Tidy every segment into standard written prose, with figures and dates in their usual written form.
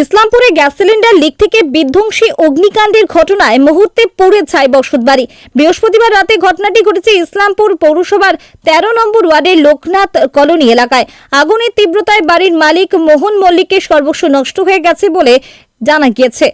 ইসলামপুরে gas cylinder leak থেকে বিধ্বংসী অগ্নিকাণ্ডের ঘটনায় মুহূর্তে পুড়ে ছাই বসতবাড়ি। বৃহস্পতিবার রাতে ঘটনাটি ঘটেছে ইসলামপুর পৌরসভার ১৩ নম্বর ওয়ার্ডের লোকনাথ কলোনি এলাকায়। আগুনের তীব্রতায় বাড়ির মালিক মোহন মল্লিকের সর্বস্ব নষ্ট হয়ে গেছে বলে জানা গিয়েছে।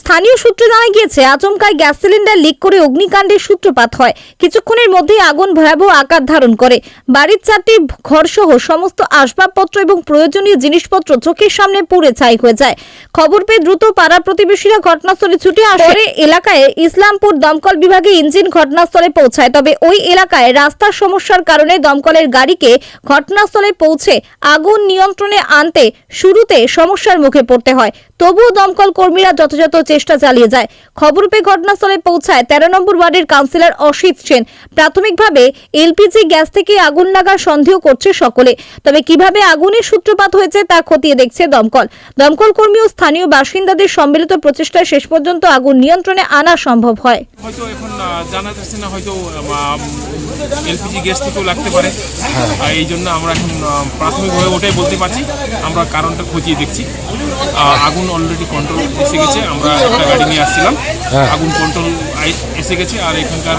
স্থানীয় সূত্রে জানা গিয়েছে, আচমকায় গ্যাস সিলিন্ডার লিক করে অগ্নিকাণ্ডের সূত্রপাত হয়। কিছুক্ষণের মধ্যেই আগুন ভয়াবহ আকার ধারণ করে। বাড়ির 4টি ঘরসহ সমস্ত আসবাবপত্র এবং প্রয়োজনীয় জিনিসপত্র চোখের সামনে পুড়ে ছাই হয়ে যায়। খবর পেয়ে দ্রুত পাড়া প্রতিবেশীরা ঘটনাস্থলে ছুটে আসে। এলাকায় ইসলামপুর দমকল বিভাগে ইঞ্জিন ঘটনাস্থলে পৌঁছায়, তবে ওই এলাকায় রাস্তার সমস্যার কারণে দমকলের গাড়িকে ঘটনাস্থলে পৌঁছে আগুন নিয়ন্ত্রণে আনতে শুরুতে সমস্যার মুখে পড়তে হয়। তবুও দমকল কর্মীরা যথাযথ চেষ্টা চালিয়ে যায়। খবর পেয়ে ঘটনাস্থলে পৌঁছায় 13 নম্বর ওয়ার্ডের কাউন্সিলর অসিত সেন। প্রাথমিকভাবে এলপিজি গ্যাস থেকে আগুন লাগার সন্দেহ করছে সকলে, তবে কিভাবে আগুনের সূত্রপাত হয়েছে তা খতিয়ে দেখছে দমকল কর্মী ও স্থানীয় বাসিন্দাদের সম্মিলিত প্রচেষ্টায় শেষ পর্যন্ত আগুন নিয়ন্ত্রণে আনা সম্ভব হয়। হয়তো এখন জানা যাচ্ছে না, হয়তো এলপিজি গ্যাস থেকেও লাগতে পারে। এই জন্য আমরা এখন প্রাথমিকভাবে ওটাই বলতে পারছি, আমরা কারণটা খতিয়ে দেখছি। আগুন অলরেডি কন্ট্রোল এসে গেছে, আমরা একটা গাড়ি নিয়ে আসছিলাম, আগুন কন্ট্রোল এসে গেছে। আর এখানকার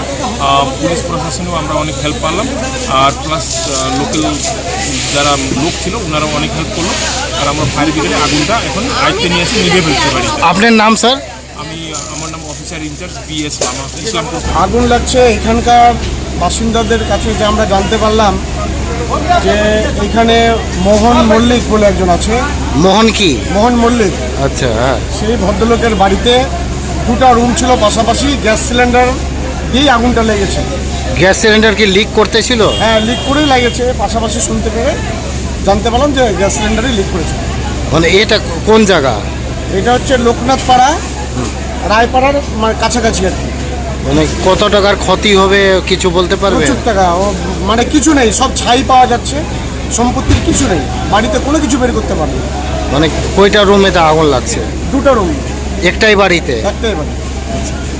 পুলিশ প্রশাসনেও আমরা অনেক হেল্প পারলাম, আর প্লাস লোকাল যারা লোক ছিল ওনারাও অনেক হেল্প করলো। আর আমরা ফায়ার ব্রিগেডে আগুনটা এখন আয়ত্তে নিয়ে এসে নিভে ফেলতে পারি। আপনার নাম স্যার? আমার নাম officer incharge BS Lama, Islampur. আগুন লাগছে এখানকার বাসিন্দাদের কাছে যে আমরা জানতে পারলাম যে এখানে মোহন মল্লিক বলে একজন আছে। মোহন কি? মোহন মল্লিক। আচ্ছা, হ্যাঁ। সেই ভদ্রলোকের বাড়িতে 2টা রুম ছিল পাশাপাশি, গ্যাস সিলিন্ডার দিয়েই আগুনটা লেগেছে। গ্যাস সিলিন্ডার কি লিক করতেছিল? হ্যাঁ, লিক করেই লেগেছে। পাশাপাশি শুনতে পেরে জানতে পারলাম যে গ্যাস সিলিন্ডারই লিক করেছে। মানে এটা কোন জায়গা? এটা হচ্ছে লোকনাথ পাড়া, রায়পাড়ার কাছাকাছি আর কি। মানে কত টাকার ক্ষতি হবে কিছু বলতে পারবে? প্রচুর টাকা, মানে কিছু নেই, সব ছাই পাওয়া যাচ্ছে, সম্পত্তির কিছু নেই, বাড়িতে কোনো কিছু বের করতে পারবে। মানে কয়টা রুমে তা আগুন লাগছে? 2টা রুম, একটাই বাড়িতে? একটাই বাড়ি।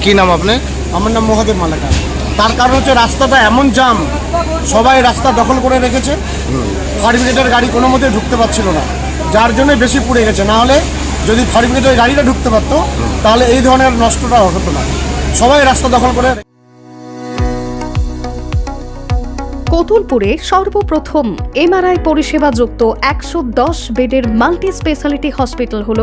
কি নাম আপনার? আমার নাম মহাদেব মালাকার। তার কারণ হচ্ছে রাস্তাটা এমন জাম, সবাই রাস্তা দখল করে রেখেছে, ফায়ার ব্রিগেডের গাড়ি কোনো মতে ঢুকতে পারছিল না, যার জন্য বেশি পুড়ে গেছে। না হলে যদি ফায়ার ব্রিগেডের গাড়িটা ঢুকতে পারতো তাহলে এই ধরনের নষ্টটা হতো না। সবাই রাস্তা দখল করে। কতুলপুরে সর্বপ্রথম এমআরআই পরিষেবা যুক্ত 110 বেডের মাল্টি স্পেশালিটি হসপিটাল হল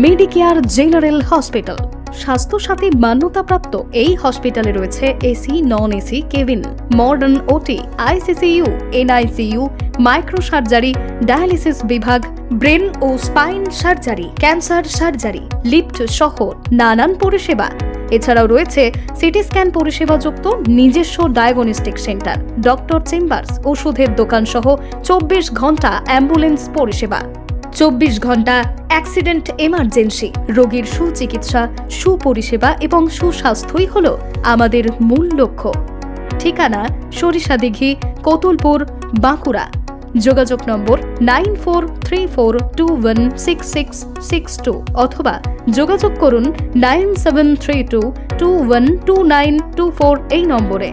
মেডিকেয়ার জেনারেল হসপিটাল। স্বাস্থ্যসাথী মান্যতাপ্রাপ্ত এই হসপিটালে রয়েছে AC, non AC cabin, modern OT, ICCU, NICU, micro surgery, dialysis বিভাগ, ব্রেন ও spine surgery, cancer surgery, lift সহ নানান পরিষেবা। এছাড়াও রয়েছে সিটি স্ক্যান পরিষেবা যুক্ত নিজস্ব ডায়াগনস্টিক সেন্টার, ডক্টর চেম্বার্স, ওষুধের দোকান সহ 24 ঘন্টা অ্যাম্বুলেন্স পরিষেবা, 24 ঘন্টা অ্যাক্সিডেন্ট এমার্জেন্সি। রোগীর সুচিকিৎসা, সুপরিষেবা এবং সুস্বাস্থ্যই হল আমাদের মূল লক্ষ্য। ঠিকানা সরিষাদিঘি, কতুলপুর, বাঁকুড়া। যোগাযোগ নম্বর 9434216662 অথবা যোগাযোগ করুন 9732212924 এই নম্বরে।